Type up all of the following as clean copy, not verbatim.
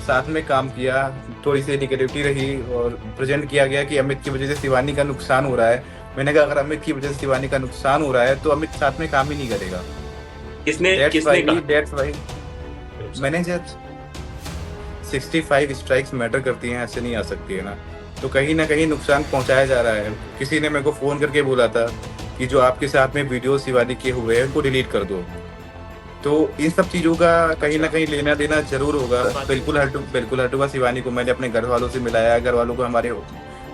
साथ में काम किया, थोड़ी-सी नेगेटिविटी रही और प्रेज़ेंट किया गया कि अमित की वज़ह से शिवानी का नुकसान हो रहा है। मैंने कहा अगर अमित की वज़ह से शिवानी का नुकसान हो रहा है, तो अमित साथ में काम ही नहीं करेगा। किसने किसने कहा? दैट्स व्हाई मैंने जस्ट 65 स्ट्राइक्स मैटर करती हैं, ऐसे नहीं आ सकती है ना। तो कहीं न कहीं नुकसान पहुँचाया जा रहा है। किसी ने मेरे को फ़ोन करके बोला था कि जो आपके साथ में वीडियो शिवानी के हुए हैं, उनको डिलीट कर दो। तो इन सब चीज़ों का कहीं न अच्छा, कहीं लेना-देना ज़रूर होगा। तो बात बिल्कुल हटूँगा शिवानी को मैंने अपने घरवालों से मिलाया, घरवालों को हमारे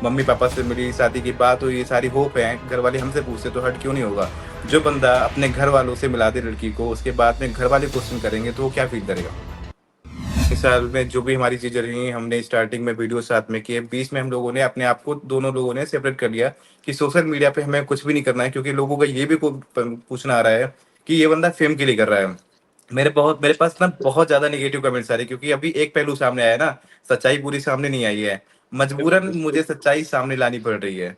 मम्मी-पापा से मिली, शादी की बात हुई, ये सारी होप है, घरवाले हमसे पूछते तो हर्ट क्यों नहीं होगा? जो बंदा अपने घरवालों से मिला दे लड़की को, उसके बाद में घरवाले क्वेश्चन करेंगे तो वो क्या फ़ील करेगा? इस साल में जो भी हमारी चीज़ें रही, हमने स्टार्टिंग में वीडियो साथ में किए, बीच में हम लोगों ने अपने आप को दोनों लोगों ने सेपरेट कर लिया कि सोशल मीडिया पे हमें कुछ भी नहीं करना है क्योंकि लोगों का ये भी पूछना आ रहा है कि ये बंदा फेम के लिए कर रहा है। मेरे पास ना बहुत ज़्यादा नेगेटिव कमेंट्स आ रहे हैं क्योंकि अभी एक पहलू सामने आया है ना, सच्चाई पूरी सामने नहीं आई है। मजबूरन मुझे सच्चाई सामने लानी पड़ रही है।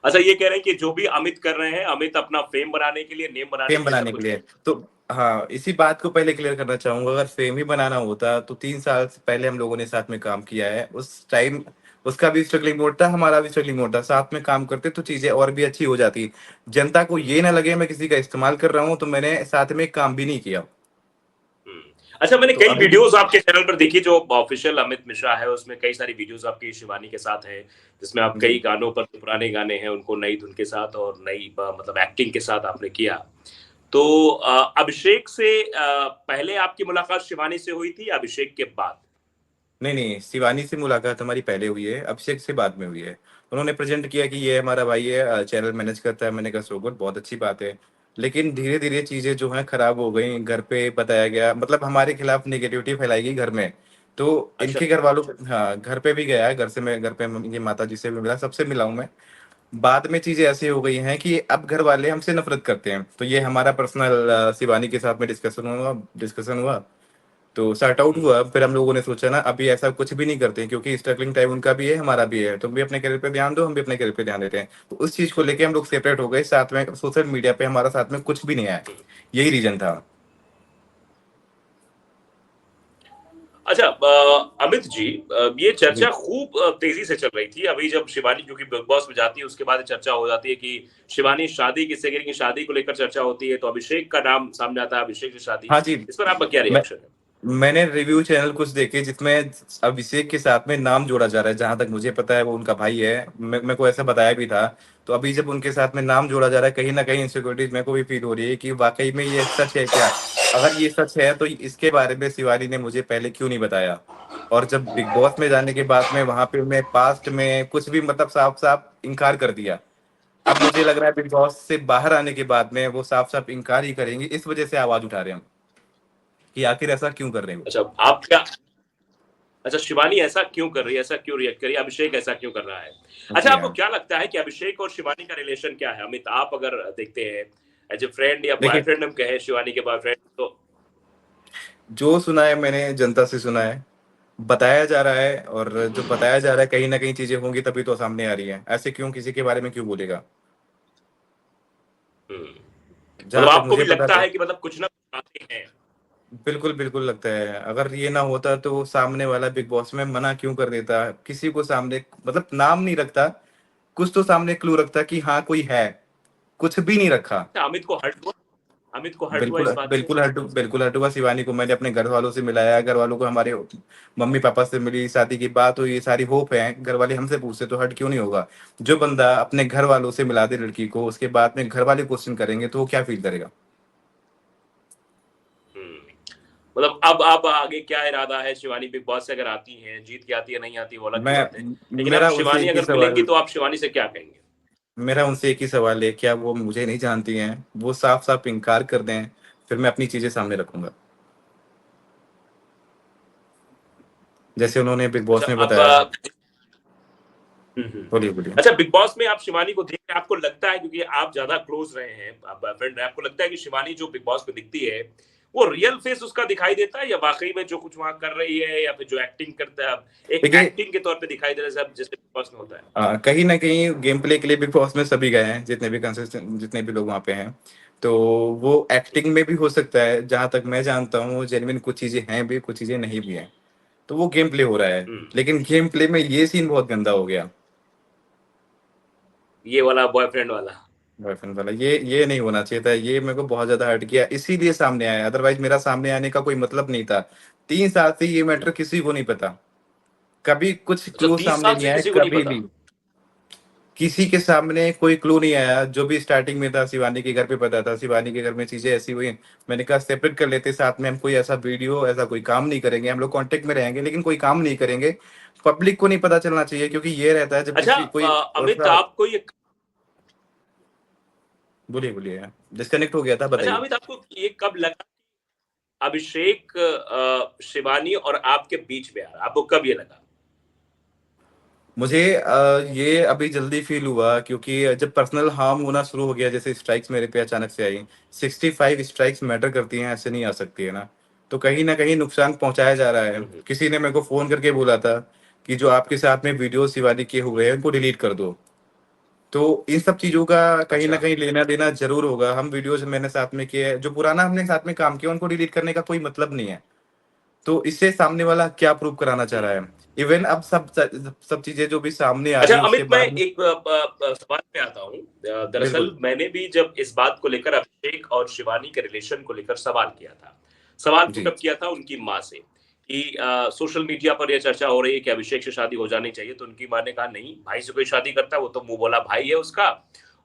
अच्छा, ये कह रहे हैं कि जो भी अमित कर रहे हैं, अमित अपना फेम बनाने के लिए, नेम बनाने फेम के लिए सब बनाने के कुछ लिए। कर तो हाँ, इसी बात को पहले क्लियर करना चाहूँगा, अगर फेम ही बनाना होता तो 3 साल से पहले हम लोगों ने साथ में काम किया है। उस टाइम उसका भी स्ट्रगलिंग मोड था, हमारा भी स्ट्रगलिंग मोड था। साथ में काम करते तो चीज़ें और भी अच्छी हो जाती। जनता को ये ना लगे मैं किसी का इस्तेमाल कर रहा हूँ, तो मैंने साथ में काम भी नहीं किया। हुँ। अच्छा, मैंने तो कई अभी वीडियोज़ आपके चैनल पर देखी जो ऑफ़िशियल अमित मिश्रा है, उसमें कई सारी वीडियोज़ आपकी शिवानी के साथ हैं, जिसमें आप जी। कई गानों पर जो पुराने गाने हैं, उनको नई धुन के साथ और नई मतलब एक्टिंग के साथ आपने किया। तो अभिषेक से पहले आपकी मुलाकात शिवानी से हुई थी या अभिषेक के बाद? नहीं, नहीं, शिवानी से मुलाकात हमारी पहले हुई है, अभिषेक से बाद में हुई है। उन्होंने प्रेज़ेंट किया कि ये हमारा भाई है, चैनल मैनेज करता है। मैंने कहा सो गुड, बहुत अच्छी बात है। लेकिन धीरे-धीरे चीज़ें जो हैं खराब हो गई, घर पे बताया गया मतलब हमारे खिलाफ नेगेटिविटी फैलाई गई घर में। तो अच्छा, इनके घरवालों हाँ, घर पे भी गया है, घर पे मम्मी माताजी से भी मिला, सबसे मिला हूँ मैं। बाद में चीज़ें ऐसी हो गई हैं कि अब घरवाले हमसे नफ़रत करते हैं। तो ये हमारा पर्सनल शिवानी के साथ में डिस्कशन हुआ। तो सॉर्ट आउट हुँ। हुआ, फिर हम लोगों ने सोचा ना अभी ऐसा कुछ भी नहीं करते हैं क्योंकि स्ट्रगलिंग टाइम उनका भी है, हमारा भी है। तुम भी अपने करियर पे ध्यान दो, हम भी अपने करियर पे ध्यान देते हैं। तो उस चीज़ को लेके हम लोग सेपरेट हो गए, साथ में सोशल मीडिया पे हमारा साथ में कुछ भी नहीं आया। यही रीज़न था। अच्छा, अमित जी, ये जी। चर्चा खूब तेज़ी से चल रही थी। अभी जब शिवानी क्योंकि बिग बॉस में जाती है, उसके बाद चर्चा हो जाती है कि शिवानी शादी किससे करेंगी, शादी को लेकर चर्चा होती है, तो अभिषेक का नाम सामने आता है, अभिषेक से शादी। हाँ जी, इस पर आपका क्या मैं रिएक्शन है? मैंने रिव्यू चैनल कुछ देखे जिसमें अभिषेक के साथ में नाम जोड़ा जा रहा है, जहाँ तक मुझे पता है वो उनका भाई है। मेरे को ऐसा बताया भी था। तो अभी जब उनके साथ में नाम जोड़ा जा रहा है, कहीं न कहीं इनसिक्योरिटीज़ मेरे को भी फ़ील हो रही है कि वाक़ई में ये सच है क्या? अगर ये सच है तो इसके बारे में शिवानी ने मुझे पहले क्यों नहीं बताया? और जब बिग बॉस में जाने के बाद में वहाँ पे मैं पास्ट में कुछ भी मतलब साफ-साफ इनकार कर दिया। अब मुझे लग रहा है बिग बॉस से बाहर आने के बाद में वो साफ-साफ इनकार ही करेंगे, इस वज़ह से आवाज़ उठा रहे हैं हम, कि आखिर ऐसा क्यों कर रहे हैं वो? अच्छा, आप क्या अच्छा, शिवानी ऐसा क्यों कर रही है? ऐसा क्यों रिएक्ट कर रही है? अभिषेक ऐसा क्यों कर रहा है? अच्छा, जी आपको हाँ। क्या लगता है कि अभिषेक और शिवानी का रिलेशन क्या है? अमित, आप अगर देखते हैं एज़ अ फ्रेंड या देखिए, बॉयफ्रेंड हम कहें शिवानी के बॉयफ्रेंड तो जो सुना है मैंने जनता से सुना है, बताया जा रहा है और जो बताया जा रहा है कहीं न कहीं चीज़ें होंगी तभी तो सामने आ रही हैं। ऐसे क्यों किसी के बारे में क्यों बोलेगा? हुँ। मतलब जहाँ तक आपको मुझे भी पता लगता है है कि मतलब कुछ ना कुछ बातें हैं। बिल्कुल, बिल्कुल लगता है। अगर ये ना होता तो सामने वाला बिग बॉस में मना क्यों कर देता? किसी को सामने मतलब नाम नहीं रखता, कुछ तो सामने क्लू रखता कि हाँ, कोई है। कुछ भी नहीं रखा। अच्छा, अमित को हर्ट हुआ इस बात से? बिल्कुल हर्ट हुआ। शिवानी को मैंने अपने घरवालों से मिलाया, घरवालों को हमारे मम्मी-पापा से मिली, शादी की बात हुई, ये सारी होप है, घरवाले हमसे पूछते तो हर्ट क्यों नहीं होगा? जो बंदा अपने घरवालों से मिला दे लड़की को, उसके बाद में घरवाले क्वेश्चन करेंगे तो वो क्या फ़ील करेगा? हुँ। मतलब अब आगे क्या इरादा है? शिवानी बिग बॉस से अगर आती हैं, जीत के आती है, नहीं आती है, वो अलग की मैं बात है। लेकिन अब मेरा उनसे शिवानी एक ही अगर मिलेंगी सवाल तो आप शिवानी से क्या कहेंगे? मेरा उनसे एक ही सवाल है, क्या वो मुझे नहीं जानती हैं? वो साफ-साफ इनकार कर दें, फिर मैं अपनी चीज़ें सामने रखूँगा। जैसे उन्होंने बिग अच्छा, बॉस में अब बताया। हुँ, हुँ। बोलिए, बोलिए। अच्छा, बिग बॉस में आप शिवानी को देख के आपको लगता है क्योंकि आप ज़्यादा क्लोज़ रहे हैं, आप बॉयफ्रेंड रहे, आपको लगता है कि शिवानी जो बिग बॉस में दिखती है, वो रियल फेस उसका दिखाई देता है या वाक़ई में जो कुछ वहाँ कर रही है या फिर जो एक्टिंग करता है, एक देखिए, एक्टिंग के तौर पे दिखाई दे रहा है सब जैसे बिग बॉस में होता है? कहीं न कहीं गेम प्ले के लिए बिग बॉस में सभी गए हैं, जितने भी लोग वहाँ पे हैं। तो वो एक्टिंग में भी हो सकता है, जहाँ तक मैं जानता हूँ जेनुइन कुछ चीज़ें हैं भी, कुछ चीज़ें नहीं भी हैं। तो वो गेम प्ले हो रहा है, लेकिन गेम प्ले में ये सीन बहुत गंदा हो गया। ये वाला बॉयफ्रेंड वाला। बॉयफ्रेंड वाला ये नहीं होना चाहिए था, ये मेरे को बहुत ज्यादा हर्ट किया, इसीलिए सामने आया, अदरवाइज मेरा सामने आने का कोई मतलब नहीं था। 3 साल से ये मैटर किसी को नहीं पता, कभी कुछ अच्छा, क्लू 30 सामने साल नहीं से आया, किसी को नहीं कभी पता। भी किसी के सामने कोई क्लू नहीं आया। जो भी स्टार्टिंग में था शिवानी के घर पे पता था, शिवानी के घर में चीजें ऐसी हुई, मैंने कहा सेपरेट कर लेते साथ में, हम कोई ऐसा वीडियो ऐसा कोई काम नहीं करेंगे, हम लोग कांटेक्ट में रहेंगे लेकिन कोई काम नहीं करेंगे, पब्लिक को नहीं पता चलना चाहिए, क्योंकि ये रहता है जब अच्छा, किसी कोई अमित ऐसा। आपको ये बोलिए बोलिए, डिस्कनेक्ट हो गया था, अच्छा बताइए। अमित आपको ये कब लगा अभिषेक शिवानी और आपके बीच में आ रहा, आपको कब ये लगा? मुझे ये अभी जल्दी फील हुआ, क्योंकि जब पर्सनल हार्म होना शुरू हो गया, जैसे स्ट्राइक्स मेरे पे अचानक से आई, 65 स्ट्राइक्स मैटर करती हैं, ऐसे नहीं आ सकती है ना। तो कहीं ना कहीं नुकसान पहुंचाया जा रहा है। हम्म। किसी ने मेरे को फोन करके बोला था कि जो आपके साथ में वीडियो शिवानी के हुए हैं उनको डिलीट कर दो। तो इन सब चीजों का कहीं ना अच्छा। कहीं लेना देना जरूर होगा। हम वीडियोज मैंने साथ में किए हैं, जो पुराना हमने साथ में काम किया, उनको डिलीट करने का कोई मतलब नहीं है। तो इससे सामने वाला क्या प्रूव कराना चाह रहा है? इवन अब सब चीजें जो भी सामने आ अच्छा रही है उसके अमित, मैं बाद में। एक सवाल पे आता हूँ। दरअसल बिल्कुल। मैंने भी जब इस बात को लेकर अभिषेक और शिवानी के रिलेशन को लेकर सवाल किया था, सवाल जी। पुटअप किया था उनकी माँ से कि सोशल मीडिया पर यह चर्चा हो रही है कि अभिषेक से शादी हो जानी चाहिए, तो उनकी माँ ने कहा नहीं, भाई से कोई शादी करता है वो तो मुंह बोला भाई है उसका,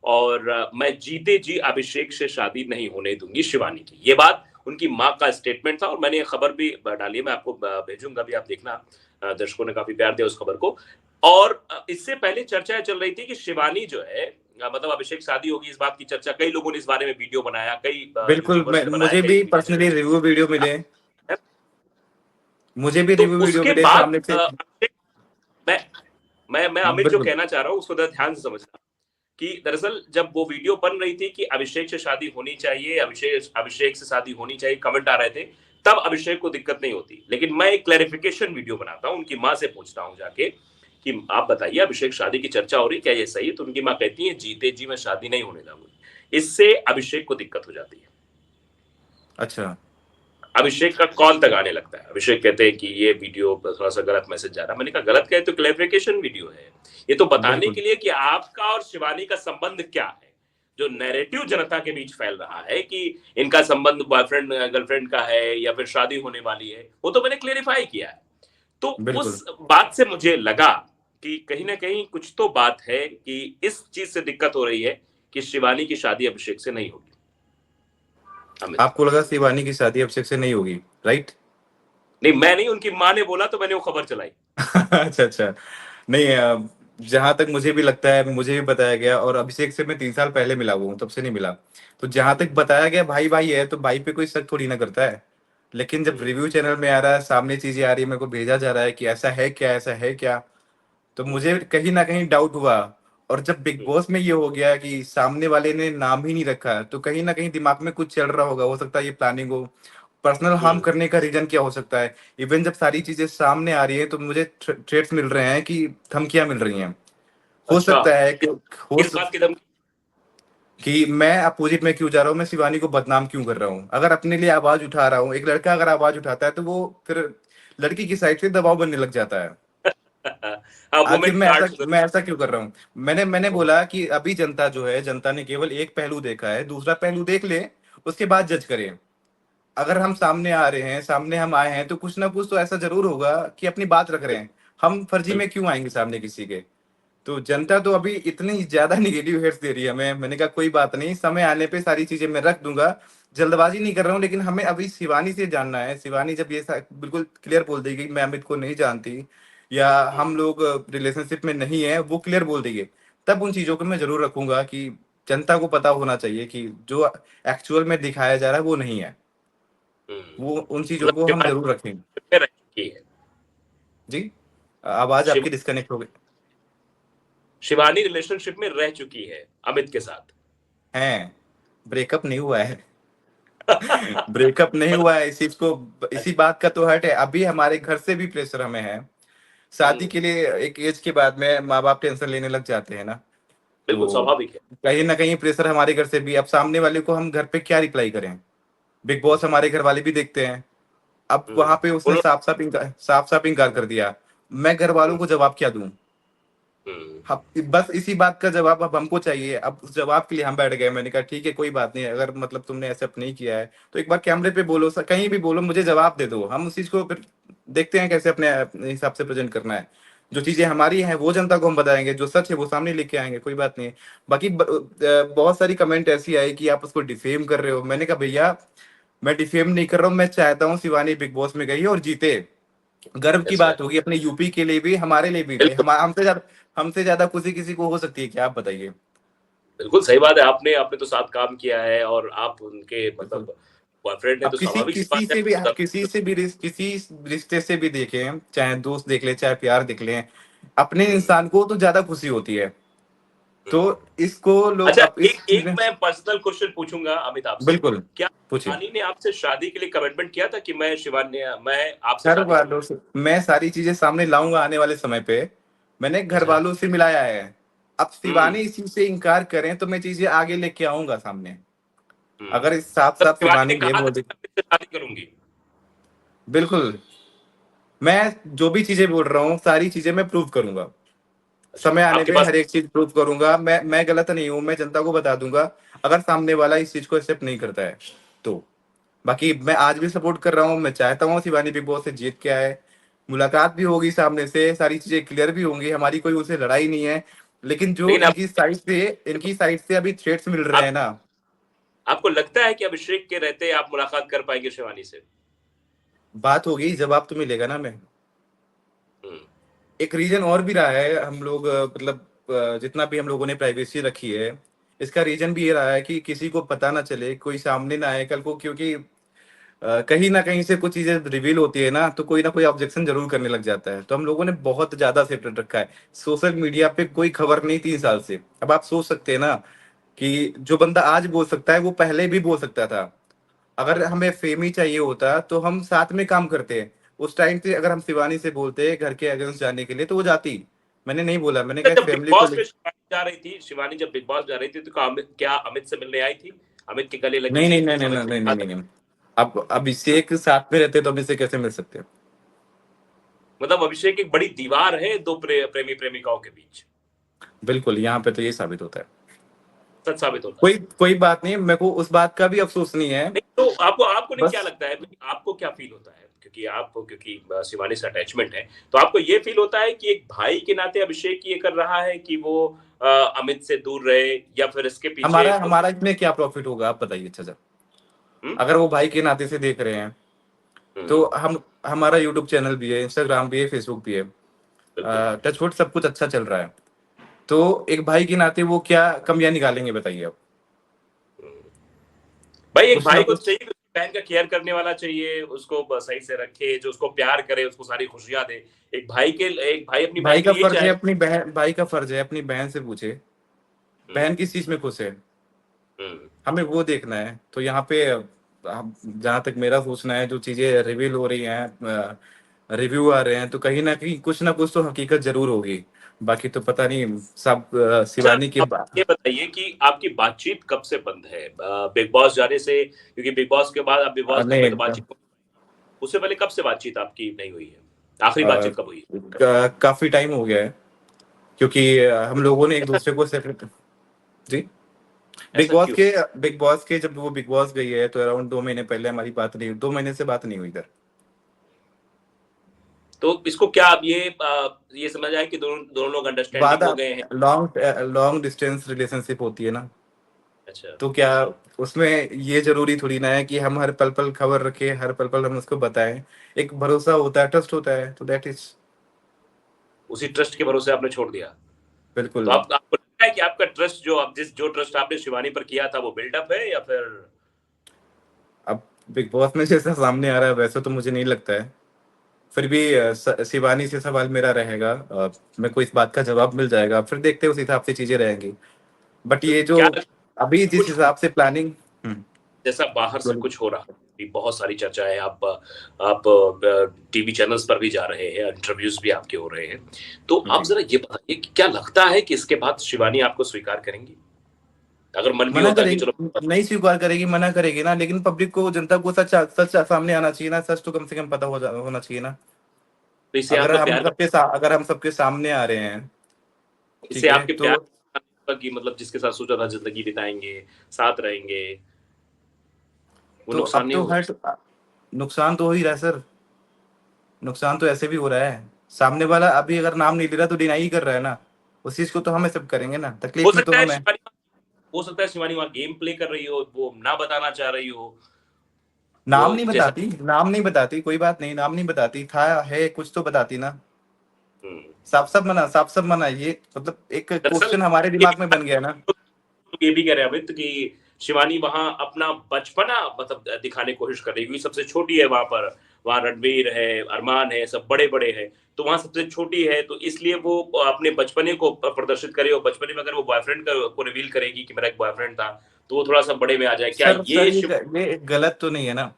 और मैं जीते जी अभिषेक से शादी नहीं होने दूंगी शिवानी की। ये बात उनकी माँ का स्टेटमेंट था, और मैंने ये खबर भी डाली है, मैं आपको भेजूंगा भी, आप देखना। दर्शकों ने काफी प्यार दिया उस खबर को। और इससे पहले चर्चा चल रही थी कि शिवानी जो है, मतलब अभिषेक शादी होगी, इस बात की चर्चा, कई लोगों ने इस बारे में वीडियो बनाया, कई बिल्कुल, यूट्यूबर्स ने बनाया, मुझे कई भी मीडिया पर्सनली चैनल ने रिव्यू वीडियो मिले, बनाया। मुझे भी तो रिव्यू वीडियो उसके मिले बाद सामने से। मैं मैं अमित जो बिल्कुल। कहना चाह रहा हूं उसको जरा ध्यान से समझना, कि दरअसल जब वो वीडियो बन रही थी कि अभिषेक से शादी होनी चाहिए, अभिषेक अभिषेक से शादी होनी चाहिए, कमेंट आ रहे थे, तब अभिषेक को दिक्कत नहीं होती। लेकिन मैं एक क्लैरिफिकेशन वीडियो बनाता हूं, उनकी माँ से पूछता हूं जाके कि आप बताइए, अभिषेक शादी की चर्चा हो रही, क्या ये सही है? तो उनकी माँ कहती है जीते जी मैं शादी नहीं होने दूंगी। इससे अभिषेक को दिक्कत हो जाती है, अच्छा। अभिषेक का कॉल तक आने लगता है। अभिषेक कहते हैं कि ये वीडियो थोड़ा सा गलत मैसेज जा रहा है। मैंने कहा गलत क्या है, तो क्लैरिफिकेशन वीडियो है, ये तो बताने बिल्कुल। के लिए कि आपका और शिवानी का संबंध क्या है। जो नैरेटिव जनता के बीच फैल रहा है कि इनका संबंध बॉयफ्रेंड गर्लफ्रेंड का है या फिर शादी होने वाली है, वो तो मैंने क्लेरिफाई किया है। तो बिल्कुल। उस बात से मुझे लगा कि कहीं ना कहीं कुछ तो बात है कि इस चीज से दिक्कत हो रही है कि शिवानी की शादी अभिषेक से नहीं होगी। अमित, आपको लगा शिवानी की शादी अभिषेक से नहीं होगी, राइट? नहीं मैं नहीं, उनकी माँ ने बोला तो मैंने वो खबर चलाई। अच्छा अच्छा। नहीं, जहां तक मुझे भी लगता है, मुझे भी बताया गया, और अभिषेक से मैं 3 साल पहले मिला हुआ हूँ, तब से नहीं मिला। तो जहां तक बताया गया, भाई भाई है तो भाई पे कोई शक थोड़ी ना करता है। लेकिन जब हम्म। रिव्यू चैनल में आ रहा है, सामने चीजें आ रही है, मेरे को भेजा जा रहा है कि ऐसा है क्या, ऐसा है क्या, तो मुझे कहीं ना कहीं डाउट हुआ। और जब बिग हम्म। बॉस में ये हो गया कि सामने वाले ने नाम ही नहीं रखा, तो कहीं ना कहीं दिमाग में कुछ चल रहा होगा, हो सकता है ये प्लानिंग हो। पर्सनल हार्म हम्म। करने का रीजन क्या हो सकता है? इवन जब सारी चीजें सामने आ रही है, तो मुझे थ्रेट्स मिल रहे हैं कि धमकियां मिल रही हैं। हो अच्छा, सकता है कि हो किस बात की धमकी? कि मैं अपोजिट में क्यों जा रहा हूँ, मैं शिवानी को बदनाम क्यों कर रहा हूँ, अगर अपने लिए आवाज उठा रहा हूँ, एक लड़का अगर आवाज उठाता है तो वो फिर लड़की की साइड से दबाव बनने लग जाता है। हाँ, आखिर वुमेन कार्ड्स। मैं ऐसा क्यों कर रहा हूँ? मैंने बोला कि अभी जनता जो है, जनता ने केवल एक पहलू देखा है, दूसरा पहलू देख ले, उसके बाद जज करें। अगर हम सामने आ रहे हैं, सामने हम आए हैं, तो कुछ ना कुछ तो ऐसा जरूर होगा कि अपनी बात रख रहे हैं। हम फर्जी में क्यों आएंगे सामने किसी के? तो जनता तो अभी इतनी ज्यादा निगेटिव हेट्स दे रही है हमें, मैंने कहा कोई बात नहीं, समय आने पे सारी चीजें मैं रख दूंगा, जल्दबाजी नहीं कर रहा हूँ। लेकिन हमें अभी शिवानी से जानना है, शिवानी जब ये बिल्कुल क्लियर बोल देगी कि मैं अमित को नहीं जानती, या हम लोग रिलेशनशिप में नहीं है, वो क्लियर बोल देगी, तब उन चीजों को मैं जरूर रखूंगा कि जनता को पता होना चाहिए कि जो एक्चुअल में दिखाया जा रहा है वो नहीं है। वो उन चीजों मतलब को हम शिवानी जरूर रखेंगे। में रह चुकी है। जी, आवाज शिव आपकी डिस्कनेक्ट हो गई शिवानी रिलेशनशिप में रह चुकी है अमित के साथ। है। ब्रेकअप नहीं हुआ है। ब्रेकअप नहीं मतलब हुआ है, इस चीज को, इसी बात का तो हर्ट है। अभी हमारे घर से भी प्रेशर हमें है, शादी के लिए एक एज के बाद में माँ बाप टेंशन लेने लग जाते हैं ना। बिल्कुल तो स्वाभाविक है। कहीं ना कहीं प्रेशर हमारे घर से भी, अब सामने वाले को हम घर पे क्या रिप्लाई करें? बिग बॉस हमारे घर वाले भी देखते हैं, अब वहां पे उसने उन्होंने साफ साफ इनकार कर दिया। मैं घर वालों को जवाब क्या दूं? हम्म, बस इसी बात का जवाब अब हमको चाहिए। अब उस जवाब के लिए हम बैठ गए। मैंने कहा ठीक है, कोई बात नहीं, अगर मतलब तुमने एक्सेप्ट नहीं किया है तो एक बार कैमरे पे बोलो, कहीं भी बोलो, मुझे जवाब दे दो। हम उस चीज को फिर देखते हैं कैसे अपने हिसाब से प्रेजेंट करना है। जो चीजें हमारी हैं वो जनता को हम बताएंगे, जो सच है वो सामने लेके आएंगे, कोई बात नहीं है। बाकी बहुत सारी कमेंट ऐसी आई कि आप उसको डिफेम कर रहे हो। मैंने कहा भैया, मैं डिफेम नहीं कर रहा हूँ। मैं चाहता हूँ शिवानी बिग बॉस में गई और जीते। गर्व की that's right, बात होगी अपने यूपी के लिए भी, हमारे लिए भी। बिल्कुल हमसे ज्यादा खुशी किसी को हो सकती है क्या, आप बताइए। बिल्कुल सही बात है। आपने आपने तो साथ काम किया है और आप उनके बिल्कुल। मतलब बॉयफ्रेंड है, अब तो स्वाभाविक सी बात है आपको किसी रिश्ते से भी देखें, चाहे दोस्त देख ले, चाहे प्यार देख ले, अपने हम्म, इंसान को तो ज्यादा खुशी होती है। तो हम्म। इसको लोग अच्छा, अब इस एक चीज एक में। मैं पर्सनल क्वेश्चन पूछूंगा अमित आपसे। बिल्कुल, क्या पूछिए। शिवानी ने आपसे शादी के लिए कमिटमेंट किया था कि मैं आपसे घर शादी वालों करूंगी? से मैं सारी चीजें सामने लाऊंगा आने वाले समय पे। मैंने घर अच्छा। वालों से मिलाया है। अब हम्म, शिवानी इस चीज से इनकार करें तो मैं चीजें आगे लेके आऊंगा सामने। हम्म। अगर इस साफ तब साफ शिवानी शिवानी ने ये कहा था बोल कि दे। मैं आपसे शादी करूंगी। बिल्कुल। मैं जो भी चीजें बोल रहा हूँ सारी चीजें मैं प्रूव करूंगा। अच्छा, समय आने आपके पे पास हर एक चीज प्रूव करूंगा। मैं गलत नहीं हूं, मैं जनता को बता दूंगा। अगर सामने वाला इस चीज को एक्सेप्ट नहीं करता है तो। बाकी मैं आज भी सपोर्ट कर रहा हूँ। मैं चाहता हूँ शिवानी बिग बॉस से जीत के आए। मुलाकात भी होगी सामने से, सारी चीजें क्लियर भी होंगी, हमारी कोई उनसे लड़ाई नहीं है। लेकिन जो लेकिन अब इनकी साइड से अभी थ्रेट्स मिल रहे आप हैं ना। आपको लगता है कि अभिषेक के रहते आप मुलाकात कर पाएंगे शिवानी से? बात होगी, जवाब तो मिलेगा ना। मैं हम्म, एक रीजन और भी रहा है। हम लोग मतलब जितना भी हम लोगों ने प्राइवेसी रखी है, इसका रीजन भी ये रहा है कि किसी को पता ना चले, कोई सामने ना आए कल को। क्योंकि कहीं ना कहीं से कुछ चीजें रिवील होती है ना, तो कोई ना कोई ऑब्जेक्शन जरूर करने लग जाता है। तो हम लोगों ने बहुत ज्यादा सेपरेट रखा है। सोशल मीडिया पे कोई खबर नहीं 3 साल से। अब आप सोच सकते हैं ना कि जो बंदा आज बोल सकता है वो पहले भी बोल सकता था। अगर हमें फेम ही चाहिए होता तो हम साथ में काम करते। उस टाइम पे अगर हम शिवानी से बोलते घर के अगेंस्ट जाने के लिए तो वो जाती। मैंने नहीं बोला, मैंने कहा जब बिग फैमिली को बॉस ले। में शिवानी जा रही थी, शिवानी जब बिग बॉस जा रही थी तो क्या अमित से मिलने आई थी? अमित के गले लगी नहीं नहीं थी, नहीं कुछ नहीं अमित नहीं से नहीं कहा नहीं था? नहीं नहीं। अब अभिषेक साथ में रहते तो हम इससे कैसे मिल सकते हैं? मतलब अभिषेक एक बड़ी दीवार है दो प्रेमी प्रेमिकाओं के बीच। बिल्कुल, यहाँ पे तो ये साबित होता है। सच साबित होता है। कोई कोई बात नहीं, मेरे को उस बात का भी अफसोस नहीं है। नहीं तो आपको आपको नहीं क्या बस लगता है, आपको क्या फील होता है? क्योंकि शिवानी से अटैचमेंट है, तो आपको ये फील होता है कि एक भाई के नाते अभिषेक ये कर रहा है कि वो अमित से दूर रहे, या फिर इसके पीछे हमारा हमारा इसमें क्या प्रॉफिट होगा, आप बताइए। अच्छा सर, हम्म, अगर वो भाई के नाते से देख रहे हैं तो हम्म, हम हमारा यूट्यूब चैनल भी है, इंस्टाग्राम भी है, फेसबुक भी है। बिल्कुल। टचवुड सब कुछ अच्छा चल रहा है। तो एक भाई के नाते वो क्या कमियां निकालेंगे, बताइए आप। हम्म। भाई एक कुछ ना भाई को कुछ। चाहिए कि उसकी बहन का केयर करने वाला चाहिए, उसको सही से रखे, जो उसको प्यार करे, उसको सारी खुशियां दे। एक भाई अपनी बहन के लिए चाहे। भाई का फर्ज है अपनी बहन से पूछे हम्म, बहन किस चीज में खुश है। हम्म। हमें वो देखना है। तो यहाँ पे जहाँ तक मेरा सोचना है, जो चीजें रिवील हो रही हैं, रिव्यू आ रहे हैं, तो कहीं ना कुछ तो हकीकत जरूर होगी। बाकी तो पता नहीं। सब अच्छा, शिवानी की आप ये बताइए कि आपकी बातचीत कब से बंद है बिग बॉस जाने से? क्योंकि बिग बॉस के बाद आप बिग बॉस घर में नहीं, तो बातचीत, उससे पहले कब से बातचीत आपकी नहीं हुई है? आखिरी अ, बातचीत कब हुई? काफी टाइम हो गया है। क्योंकि हम लोगों ने एक ऐसा दूसरे को सेपरेट। जी। ऐसा क्यों? बिग बॉस के जब वो बिग बॉस गई है तो अराउंड 2 महीने पहले हमारी बात नहीं हुई। 2 महीने से बात नहीं हुई इधर। तो इसको क्या आप ये समझ आए कि दोनों दोनों लोग अंडरस्टैंडिंग वादा हो गए हैं? लॉन्ग डिस्टेंस रिलेशनशिप होती है ना। अच्छा। तो क्या उसमें ये जरूरी थोड़ी ना है कि हम हर पल पल खबर रखें, हर पल पल हम उसको बताएं। एक भरोसा होता है, ट्रस्ट होता है, तो दैट इज। उसी ट्रस्ट के भरोसे आपने छोड़ दिया? तो बिल्कुल। आपको लगता है कि आपका ट्रस्ट जो ट्रस्ट आपने शिवानी पर किया था वो बिल्डअप है, या फिर? अब बिग बॉस में जैसा सामने आ रहा है वैसा तो मुझे नहीं लगता है। फिर भी शिवानी से सवाल मेरा रहेगा। मेरे को इस बात का जवाब मिल जाएगा, फिर देखते हैं उस हिसाब से चीजें रहेंगी। बट तो ये जो क्या अभी जिस कुछ हिसाब से प्लानिंग। जैसा बाहर से बोलिए। कुछ हो रहा है? अभी बहुत सारी चर्चाएं, आप टीवी चैनल्स पर भी जा रहे हैं, इंटरव्यूज भी आपके हो रहे हैं, तो आप जी। जरा ये बताइए कि क्या लगता है कि इसके बाद शिवानी आपको स्वीकार करेंगी? अगर मन भी मना होता कि चलो, करेगी, नहीं स्वीकार करेगी, मना करेगी ना, लेकिन पब्लिक को, जनता को सच सच सामने आना चाहिए ना, सच तो कम से कम पता होना चाहिए ना। तो इससे आपका प्यार का, अगर हम सबके सामने आ रहे हैं, इससे ठीक है, आपके तो प्यार का कि मतलब जिसके साथ सोचा था जिंदगी बिताएंगे, साथ रहेंगे, वो नुकसान अब नहीं तो होगा? हर्ट, नुकसान तो हो ही रहा है सर, नुकसान तो ऐसे भी हो रहा है। सामने वाला अभी अगर नाम नहीं ले रहा तो डिनाई ही कर रहा है ना, उस चीज को तो हम एक्सेप्ट करेंगे ना, हो तकलीफ में तो सकता है हम है। शिवानी, हो सकता है शिवानी वहां गेम प्ले कर रही हो, वो ना बताना चाह रही हो, वो नाम नहीं जैसा। बताती, नाम नहीं बताती, कोई बात नहीं, नाम नहीं बताती, था है कुछ तो बताती ना। हम्म। साफ सब मना, ये मतलब एक दरअसल क्वेश्चन हमारे ये भी दिमाग में बन गया ना। ये भी कह रहे हैं अमित कि शिवानी वहां अपना बचपना मतलब दिखाने की कोशिश कर रही है, क्योंकि सबसे छोटी है वहां पर। वहां रणवीर है, अरमान है, सब बड़े बड़े हैं, तो वहां सबसे छोटी है, तो इसलिए वो अपने बचपने को प्रदर्शित करे, और बचपने में अगर वो बॉयफ्रेंड को रिवील करेगी कि मेरा एक बॉयफ्रेंड था, तो वो थोड़ा सा बड़े में आ जाए, क्या सर ये शिव? ये गलत तो नहीं है ना।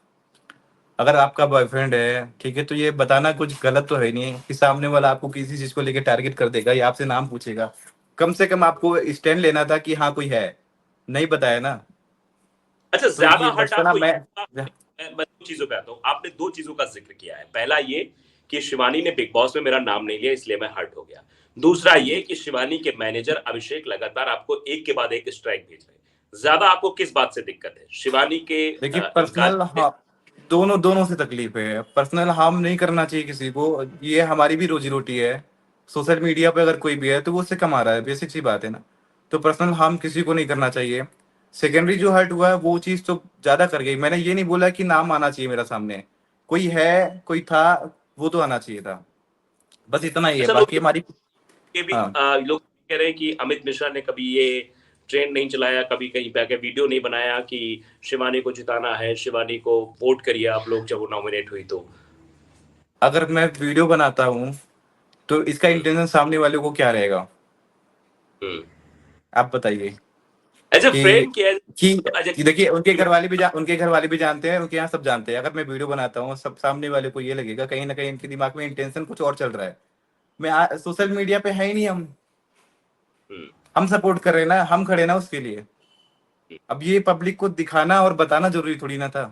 अगर आपका बॉयफ्रेंड है, ठीक है, तो ये बताना कुछ गलत तो है नहीं कि सामने वाला आपको किसी चीज को लेके टारगेट कर देगा या आपसे नाम पूछेगा। कम से कम आपको स्टैंड लेना था कि हाँ कोई है, नहीं बताया ना। अच्छा, तो ज्यादा ये हर्ट बचपना आपको मैं, मैं दो चीजों पे आता हूँ। आपने दो चीजों का जिक्र किया है, पहला ये कि शिवानी ने बिग बॉस में मेरा नाम नहीं लिया इसलिए मैं हर्ट हो गया। दूसरा ये कि शिवानी के मैनेजर अभिषेक लगातार आपको एक के बाद एक स्ट्राइक भेज रहे हैं। ज्यादा आपको किस बात से दिक्कत है, शिवानी के देखिए इनकार पर्सनल, से? हाँ, दोनों दोनों से तकलीफ है। पर्सनल हार्म नहीं करना चाहिए किसी को, ये हमारी भी रोजी रोटी है। सोशल मीडिया पे अगर कोई भी है तो वो उससे कमा रहा है, बेसिक सी बात है ना। तो पर्सनल हार्म किसी को नहीं करना चाहिए। सेकेंडरी जो हर्ट हुआ है वो चीज तो ज्यादा कर गई। मैंने ये नहीं बोला कि नाम आना चाहिए मेरा सामने, कोई है, कोई था, वो तो आना चाहिए था, बस इतना ही है, अच्छा, लोग बाकी हमारी। ये भी हाँ, लोग कह रहे हैं कि अमित मिश्रा ने कभी ये ट्रेंड नहीं चलाया, कभी कहीं पे आके वीडियो नहीं बनाया कि शिवानी को जिताना है, शिवानी को वोट करिए आप लोग जब वो नॉमिनेट हुई तो। अगर मैं वीडियो बनाता हूँ तो इसका हम्म। इंटेंशन सामने वाले को क्या रहेगा, हम्म। आप बताइए। एज ए कि फ्रेंड, कि एज कि देखिए उनके घर वाले भी जानते हैं, उनके यहाँ सब जानते हैं। अगर मैं वीडियो बनाता हूँ, सब सामने वाले को ये लगेगा कहीं ना कहीं इनके दिमाग में इंटेंशन कुछ और चल रहा है। सोशल मीडिया पे है ही नहीं, हम सपोर्ट कर रहे हैं ना, हम खड़े ना उसके लिए। अब ये पब्लिक को दिखाना और बताना जरूरी थोड़ी ना था।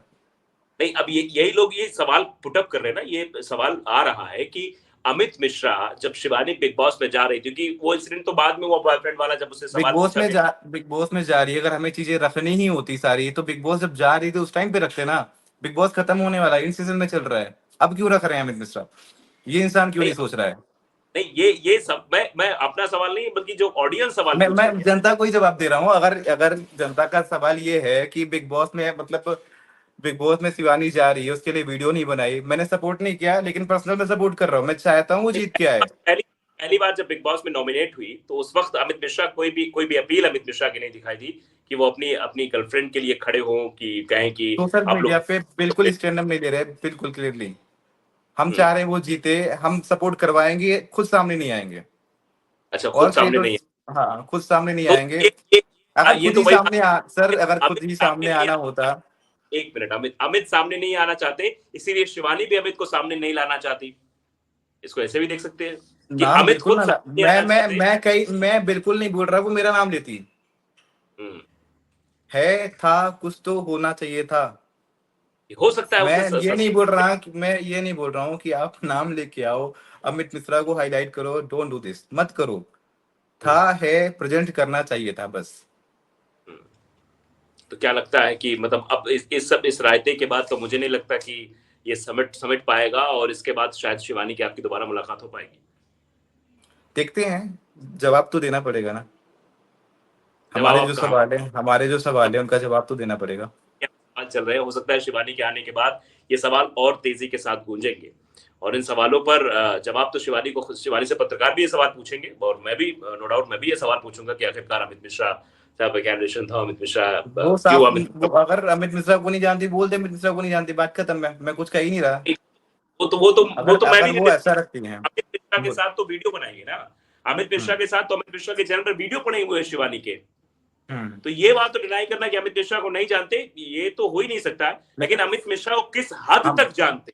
नहीं, अब ये यही लोग ये सवाल पुटअप कर रहे हैं ना, ये सवाल आ रहा है कि अमित मिश्रा जब शिवानी बिग बॉस में जा रही थी, क्योंकि वो इंसिडेंट तो बाद में हुआ, बॉयफ्रेंड वाला जब उससे सवाल पूछा गया। बिग बॉस में जा रही है, अगर हमें चीजें रखनी ही होती सारी तो बिग बॉस जब जा रही थी उस टाइम पे रखते ना। बिग बॉस खत्म होने वाला है, इन सीजन में चल रहा है, अब क्यों रख रहे हैं अमित मिश्रा, ये इंसान क्यों नहीं, नहीं सोच रहा है। नहीं, ये सब मैं अपना सवाल नहीं, बल्कि जो ऑडियंस सवाल पूछ मैं रही है। जनता को ही जवाब दे रहा हूँ। अगर अगर जनता का सवाल ये है कि बिग बॉस में मतलब बिग बॉस में शिवानी जा रही है, उसके लिए वीडियो नहीं बनाई, मैंने सपोर्ट नहीं किया, लेकिन पर्सनल में सपोर्ट कर रहा हूँ, मैं चाहता हूँ वो जीत के आए। पहली पहली बार जब बिग बॉस में नॉमिनेट हुई तो उस वक्त अमित मिश्रा कोई भी अपील अमित मिश्रा की नहीं दिखाई दी कि वो अपनी अपनी गर्लफ्रेंड के लिए खड़े हों, कि कहें कि सोशल आप मीडिया लोग। पे बिल्कुल स्टैंड अप नहीं ले रहे, बिल्कुल क्लियरली। हम हम्म। चाह रहे हैं वो जीते, हम सपोर्ट करवाएंगे, खुद सामने नहीं आएंगे। अच्छा, खुद और सामने क्रिएटर्स, नहीं है। हाँ, खुद सामने नहीं तो आएंगे। हाँ, अगर ये खुद तो ही वही बात सामने आ सर, है। अगर खुद अमित ही सामने सामने नहीं आना आ, होता। एक मिनट, अमित अमित सामने नहीं आना चाहते, इसीलिए शिवानी भी अमित को सामने नहीं लाना चाहती। इसको ऐसे भी देख सकते हैं कि नाम अमित बिल्कुल खुद ना सामने नहीं आना चाहते। मैं बिल्कुल नहीं बोल रहा वो मेरा नाम लेती हम्म। है, था, कुछ तो होना चाहिए था। हो सकता है मैं उसे ये नहीं बोल रहा कि मैं ये नहीं बोल रहा हूँ कि आप नाम लेके आओ, अमित मिश्रा को हाईलाइट करो, डोंट डू दिस, मत करो। था, है, प्रेजेंट करना चाहिए था बस। तो क्या लगता है कि मतलब अब इस सब इस रायते के बाद तो मुझे नहीं लगता कि ये समिट समिट पाएगा, और इसके बाद शायद शिवानी की आपकी दोबारा मुलाकात हो पाएगी। देखते हैं, जवाब तो देना पड़ेगा ना। जवाब आप कहाँ? हमारे जो सवाल है उनका जवाब तो देना पड़ेगा। क्या सवाल चल रहे हैं, हो सकता है शिवानी के आने के बाद ये सवाल और तेजी के साथ गूंजेंगे, और इन सवालों पर जवाब तो शिवानी से पत्रकार भी ये सवाल पूछेंगे, और मैं भी नो डाउट मैं भी ये सवाल पूछूंगा कि आखिरकार अमित मिश्रा साहब क्या रिलेशन था, अमित मिश्रा वो क्यों साफ, अमित वो अगर अमित मिश्रा को नहीं जानती बोल दे, अमित मिश्रा को नहीं जानती, बात खत्म है, मैं कुछ कह ही नहीं रहा। वो तो मैं भी अगर नहीं वो दे ऐसा रखती हैं, अमित मिश्रा के वो- साथ तो वीडियो बनाएंगे ना। अमित हम्म, मिश्रा के साथ तो अमित मिश्रा के चैनल पर वीडियो पड़े हुए हैं शिवानी के। हम्म, तो ये बात तो डिनाई करना कि अमित मिश्रा को नहीं जानते, ये तो हो ही नहीं सकता है, लेकिन लेकिन अमित मिश्रा को किस हद हम तक जानते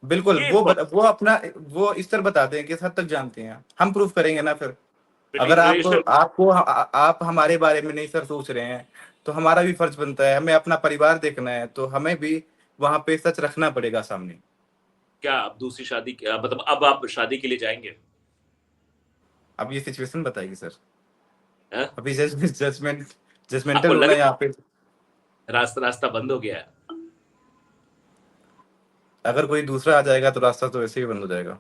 बिल्कुल ये वो इस तरह बताते हैं कि इस हद तक जानते हैं, हम प्रूफ करेंगे ना फिर। अगर आप ट्रेडिशनल आपको आप हमारे बारे में नहीं सर सोच रहे हैं, तो हमारा भी फर्ज बनता है, हमें अपना परिवार देखना है, तो हमें भी वहां पे सच रखना पड़ेगा सामने। क्या आप दूसरी शादी मतलब अब आप शादी के लिए जाएंगे? अब ये सिचुएशन बताइए सर, हैं? अभी जजमेंट आपको जजमेंटल होना लगे यहाँ पे। रास्ता रास्ता बंद हो गया है? अगर कोई दूसरा आ जाएगा तो रास्ता तो वैसे ही बंद हो जाएगा।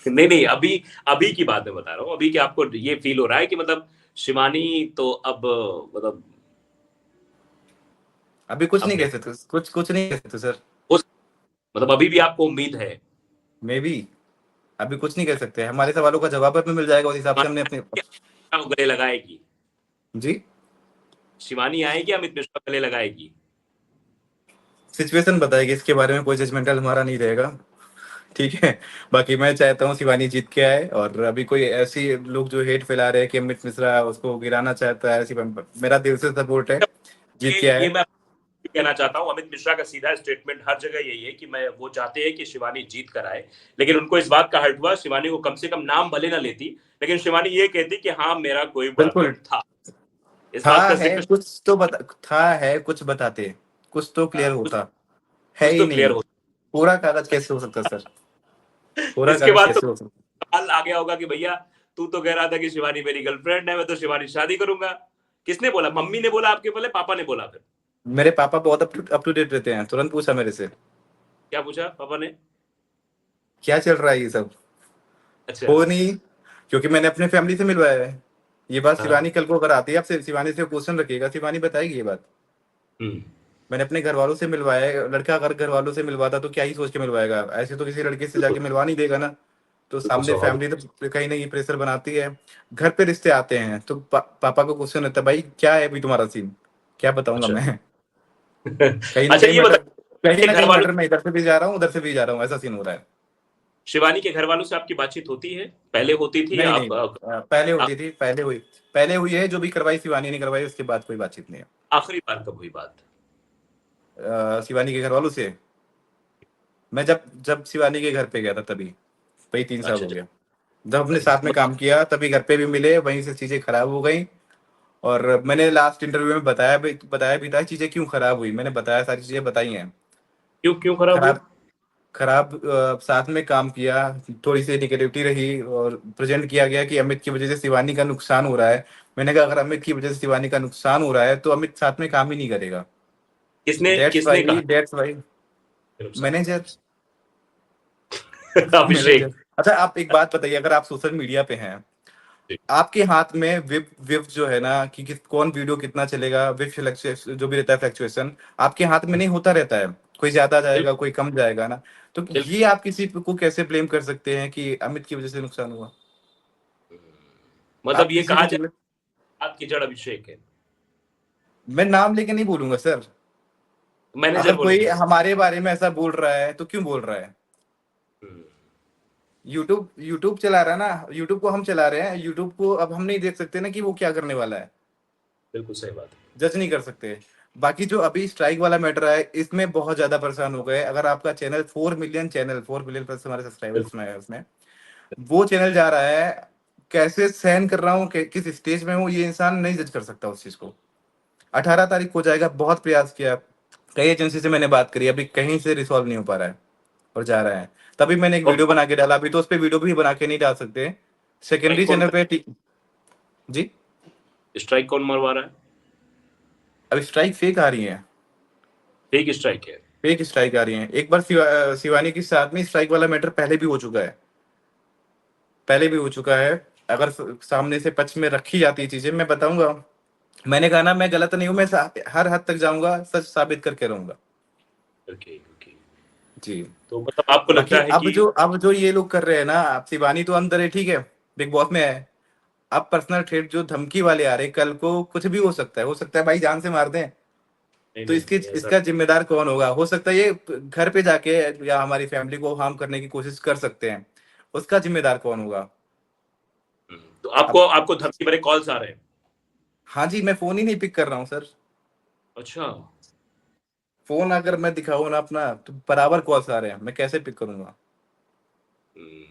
नहीं नहीं, अभी अभी की बात मैं बता रहा हूँ, अभी क्या आपको ये फील हो रहा है कि मतलब शिवानी तो अब मतलब अभी कुछ अब नहीं नहीं, कह सकते, कुछ कुछ नहीं कह सकते सर। उस मतलब अभी भी आपको उम्मीद है? मे बी, अभी कुछ नहीं कह सकते, हमारे सवालों का जवाब हमें मिल जाएगा, उस हिसाब से हमने अपने। शिवानी गले लगाएगी? जी। शिवानी आएगी, अमित मिश्रा गले लगाएगी? सिचुएशन बताएगी, इसके बारे में कोई जजमेंटल हमारा नहीं रहेगा। ठीक है। बाकी मैं चाहता हूँ शिवानी जीत के आए, और अभी कोई ऐसी लोग जो हेट फैला रहे हैं कि अमित मिश्रा उसको गिराना चाहता है, ऐसी मेरा दिल से सपोर्ट है, जीत के ये आए। मैं कहना चाहता हूं, अमित मिश्रा का सीधा स्टेटमेंट हर जगह यही है कि मैं वो चाहते हैं कि शिवानी जीत कर आए, लेकिन उनको इस बात का हर्ट हुआ, शिवानी को कम से कम नाम भले ना लेती, लेकिन शिवानी ये कहती कि हाँ मेरा कोई बिल्कुल। बॉयफ्रेंड था। इस था बात का है जिक्र कुछ तो बता, था है कुछ बताते, कुछ तो क्लियर कुछ होता। है कुछ ही तो क्लियर नहीं। हो। पूरा कागज कैसे हो सकता सर? पूरा इसके कागज बाद तो कैसे हो सकता? सवाल आ गया होगा कि भैया तू तो कह रहा था कि शिवानी मेरी गर्लफ्रेंड है, मैं तो शिवानी से शादी करूंगा। किसने बोला? मम्मी ने बोला आपके? बोले पापा ने बोला? फिर मेरे पापा बहुत अप टू डेट रहते हैं, तुरंत पूछा मेरे से क्या पूछा पापा ने? क्या चल रहा है ये सब। अच्छा। हो नहीं, क्योंकि मैंने अपने फैमिली से मिलवाया है। ये बात हाँ। शिवानी कल को अगर आती है, आपसे शिवानी से क्वेश्चन रखिएगा, शिवानी बताएगी ये बात। हम्म। मैंने अपने घर वालों से मिलवाया है, लड़का अगर घर वालों से मिलवाता तो क्या ही सोच के मिलवाएगा, ऐसे तो किसी लड़के से बिल्कुल जाके मिलवा नहीं देगा ना। तो बिल्कुल सामने स्वाभाविक। फैमिली तो कहीं ना कहीं प्रेशर बनाती है। घर पे रिश्ते आते हैं तो पापा को क्वेश्चन रहता है, भाई क्या है अभी तुम्हारा सीन, क्या बताऊंगा अच्छा। मैं। कहीं ना अच्छा कहीं ये मैटर, बताओ, कहीं के ना घर कहीं वालों, मैटर, मैं इधर से भी जा रहा हूँ उधर से भी जा रहा हूँ, ऐसा सीन हो रहा है। शिवानी के घर वालों से आपकी बातचीत होती है? पहले होती थी या नहीं नहीं, अब पहले होती थी, पहले हुई है, जो भी करवाई शिवानी ने करवाई, उसके बाद कोई बातचीत नहीं है। आखिरी बार कब हुई बात? शिवानी के घर वालों से मैं जब जब शिवानी के घर पे गया था तभी, वही 3 साल अच्छा हो अच्छा। गया। जब हमने अच्छा साथ में काम किया तभी घर पे भी मिले, वहीं से चीजें खराब हो गई। और मैंने लास्ट इंटरव्यू में बताया भी था चीजें क्यों खराब हुई, मैंने बताया, सारी चीजें बताई हैं। क्यों क्यों खराब हुई? खराब खराब साथ में काम किया, थोड़ी सी निगेटिविटी रही, और प्रेजेंट किया गया कि अमित की वजह से शिवानी का नुकसान हो रहा है। मैंने कहा अगर अमित की वजह से शिवानी का नुकसान हो रहा है तो अमित साथ में काम ही नहीं करेगा। किसने दैट्स किसने वाई कहा दैट्स वाई नुकसान हो मैनेजर। रहा है? मैनेजर। अभिषेक। अच्छा आप एक बात बताइए, अगर आप सोशल मीडिया पे हैं, आपके हाथ में विप विप जो है ना कि कौन वीडियो कितना चलेगा, विप जो भी रहता है फ्लक्चुएशन, आपके हाथ में नहीं होता रहता है, कोई ज्यादा जाएगा बिल्कुल कोई कम जाएगा ना। तो बिल्कुल। ये आप किसी को कैसे ब्लेम कर सकते हैं कि अमित की वजह से नुकसान हुआ? मतलब आप ये किसी कहा को जाए बात की जड़ अभिषेक है? मैं नाम लेके नहीं बोलूंगा सर। मैनेजर अगर कोई बोलेंगे? हमारे बारे में ऐसा बोल रहा है तो क्यों बोल रहा है? हम्म, यूट्यूब यूट्यूब चला रहा है ना, यूट्यूब को हम चला रहे हैं, यूट्यूब को अब हम नहीं देख सकते ना कि वो क्या करने वाला है, बिल्कुल सही बात है। जज नहीं कर सकते। बाकी जो अभी स्ट्राइक वाला मैटर है, इसमें बहुत ज्यादा परेशान हो गए। अगर आपका channel 4 million, channel 4 million plus हमारे सब्सक्राइबर्स बिल्कुल। में है उसमें, वो चैनल जा रहा है, कैसे सहन कर रहा हूँ, किस स्टेज में हूँ, ये इंसान नहीं जज कर सकता उस चीज को। 18 तारीख को जाएगा, बहुत प्रयास किया, कई एजेंसी से मैंने बात करी, अभी कहीं से रिसॉल्व नहीं हो पा रहा है, और जा रहा है। तभी मैंने एक और वीडियो बना के डाला, अभी तो उस पर वीडियो भी बना के नहीं डाल सकते, स्ट्राइक सेकेंडरी कौन चैनल पे जी। स्ट्राइक कौन मरवा रहा है? अभी स्ट्राइक फेक आ रही है, फेक स्ट्राइक है? फेक स्ट्राइक आ रही है। एक बार शिवानी के साथ में स्ट्राइक वाला मैटर पहले भी हो चुका है, पहले भी हो चुका है। अगर सामने से पक्ष में रखी जाती है चीजें, मैं बताऊंगा। मैंने कहा ना मैं गलत नहीं हूं, मैं हर हद तक जाऊंगा, सच साबित करके रहूंगा। Okay okay. जी। तो मतलब आपको बाकी लगता है कि अब जो ये लोग कर रहे हैं ना, आप शिवानी तो अंदर है ठीक है, बिग बॉस में है। अब पर्सनल थ्रेट जो धमकी वाले आ रहे हैं, कल को कुछ भी हो सकता है भाई जान से मार दें। नहीं तो नहीं इसकी नहीं ऐसा इसका जिम्मेदार कौन होगा? हो सकता है ये घर पे जाके या हमारी फैमिली को हार्म करने की कोशिश कर सकते हैं, उसका जिम्मेदार कौन होगा? तो आपको अब आपको धमकी भरे कॉल्स आ रहे हैं? हाँ जी, मैं फोन ही नहीं पिक कर रहा हूँ सर। अच्छा। फोन अगर मैं दिखाऊँ ना अपना, तो बराबर कॉल्स आ रहे हैं, मैं कैसे पिक करूंगा? हम्म,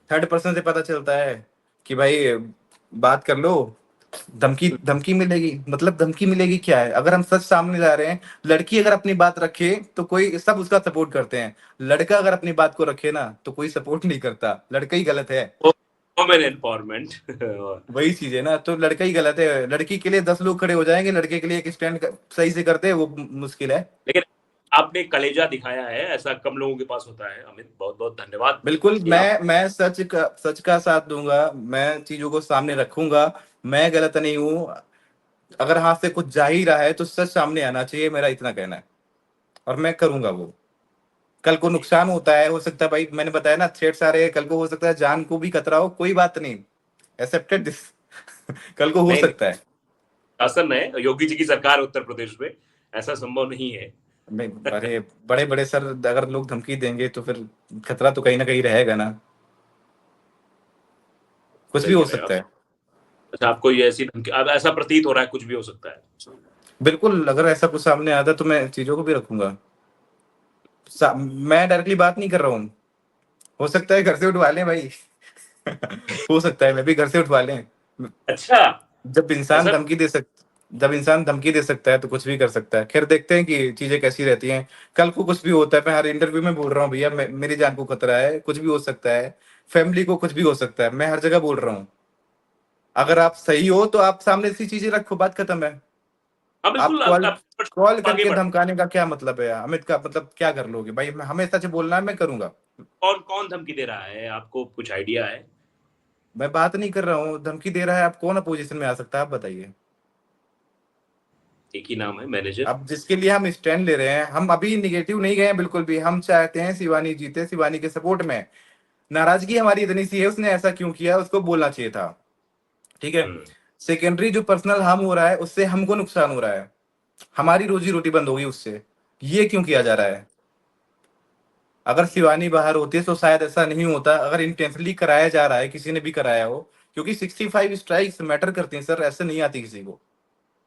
थर्ड पर्सन से पता चलता है कि भाई बात कर लो। धमकी धमकी मिलेगी, मतलब धमकी मिलेगी क्या है? अगर हम सच सामने ला रहे हैं, लड़की अगर अपनी बात रखे तो कोई सब उसका सपोर्ट करते हैं, लड़का अगर अपनी बात को रखे ना तो कोई सपोर्ट नहीं करता, लड़का ही गलत है। Women empowerment. वही चीज है ना, तो लड़का ही गलत है। लड़की के लिए 10 लोग खड़े हो जाएंगे, लड़के के लिए एक स्टैंड सही से करते हैं वो मुश्किल है। लेकिन आपने कलेजा दिखाया है, ऐसा कम लोगों के पास होता है। अमित, बहुत बहुत धन्यवाद बिल्कुल, कि आप। मैं सच का साथ दूंगा, मैं चीजों को सामने रखूंगा। मैं गलत नहीं हूँ। अगर हाथ से कुछ जा ही रहा है तो सच सामने आना चाहिए, मेरा इतना कहना है। और मैं करूंगा वो। कल को जी, नुकसान होता है, हो सकता है भाई, मैंने बताया ना थ्रेट्स आ रहे हैं, कल को हो सकता है जान को भी खतरा हो, कोई बात नहीं, एक्सेप्टेड दिस। कल को हो नहीं नहीं, सकता है। शासन है, योगी जी की सरकार है उत्तर प्रदेश में, ऐसा संभव नहीं है। मैं, अरे बड़े बड़े सर अगर लोग धमकी देंगे तो फिर खतरा तो कहीं ना कहीं रहेगा ना। कुछ भी सही हो कह रहे हैं आप। सकता है। अच्छा, आपको ये ऐसी धमकी, अब ऐसा प्रतीत हो रहा है कुछ भी हो सकता है। बिल्कुल, अगर ऐसा कुछ सामने आता तो मैं चीजों को भी रखूंगा। मैं डायरेक्टली बात नहीं कर रहा हूँ। हो सकता है घर से उठवा लें भाई। हो सकता है मैं भी घर से उठवा लें। अच्छा, जब इंसान ऐसा। धमकी दे सक जब इंसान धमकी दे सकता है तो कुछ भी कर सकता है। खैर देखते हैं कि चीजें कैसी रहती हैं। कल को कुछ भी होता है, मैं हर इंटरव्यू में बोल रहा हूँ भैया, मेरी जान को खतरा है, कुछ भी हो सकता है। फैमिली को कुछ भी हो सकता है, मैं हर जगह बोल रहा हूँ। अगर आप सही हो तो आप सामने से चीजें रखो, बात खत्म है। हाँ आप बिल्कुल, कॉल आप कॉल आगे करके बढ़। धमकाने का क्या मतलब है अमित? का मतलब क्या कर लोगे भाई? हमें सच बोलना है, मैं करूंगा। कौन कौन धमकी दे रहा है, आपको कुछ आइडिया है? मैं बात नहीं कर रहा हूँ, धमकी दे रहा है। आप कौन अपोजिशन में आ सकता है, आप बताइए। एक ही नाम है, मैनेजर। अब जिसके लिए हम स्टैंड ले रहे हैं, हम अभी निगेटिव नहीं गए हैं बिल्कुल भी। हम चाहते हैं शिवानी जीते, शिवानी के सपोर्ट में। नाराजगी हमारी इतनी सी है, उसने ऐसा क्यों किया, उसको बोलना चाहिए था। ठीक है। हम्म। सेकेंडरी जो पर्सनल हार्म हो रहा है उससे हमको नुकसान हो रहा है, हमारी रोजी रोटी बंद होगी उससे। ये क्यों किया जा रहा है? अगर शिवानी बाहर होती है तो शायद ऐसा नहीं होता। अगर इंटेंशनली कराया जा रहा है, किसी ने भी कराया हो, क्योंकि 65 स्ट्राइक्स मैटर करती हैं सर, ऐसे नहीं आती किसी को।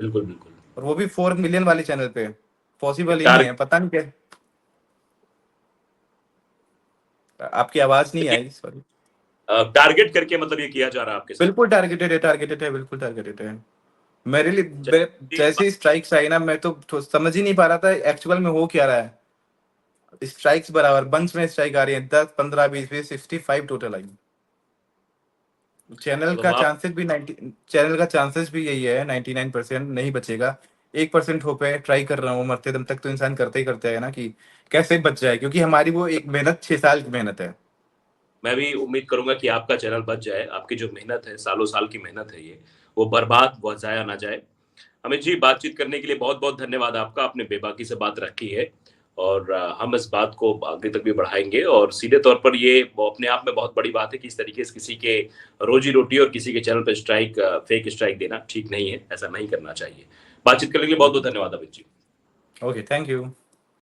बिल्कुल बिल्कुल। और वो भी 4 मिलियन वाले चैनल पे। पॉसिबल ही नहीं टारगेट। है, पता नहीं क्या। आपकी आवाज नहीं आई, सॉरी। टारगेट करके मतलब ये किया जा रहा है आपके साथ? बिल्कुल टारगेटेड है, टारगेटेड है, बिल्कुल टारगेटेड है। मेरे लिए चलिए, जैसे ही स्ट्राइक्स आई ना, मैं तो समझ ही नहीं पा रहा था एक्चुअल में हो क्या रहा है। स्ट्राइक्स बराबर बंच में स्ट्राइक आ रही है, 10 15 20 65 टोटल आई। मतलब आप। चैनल का चांसेस भी यही है, 99% नहीं बचेगा। 1% होप है, ट्राई कर रहा हूँ, मरते दम तक तो इंसान करते ही करते है ना, कि कैसे बच जाए, क्योंकि हमारी वो एक मेहनत 6 साल की मेहनत है। मैं भी उम्मीद करूंगा कि आपका चैनल बच जाए, आपकी जो मेहनत है, सालों साल की मेहनत है ये, वो बर्बाद, वो जाया ना जाए। अमित जी, बातचीत करने के लिए बहुत बहुत धन्यवाद आपका, आपने बेबाकी से बात रखी है। और हम इस बात को आगे तक भी बढ़ाएंगे। और सीधे तौर पर ये वो अपने आप में बहुत बड़ी बात है कि इस तरीके से किसी के रोजी रोटी और किसी के चैनल पर स्ट्राइक, फेक स्ट्राइक देना ठीक नहीं है, ऐसा नहीं करना चाहिए। बातचीत करने के लिए बहुत बहुत धन्यवाद Amit ji. Okay, thank you.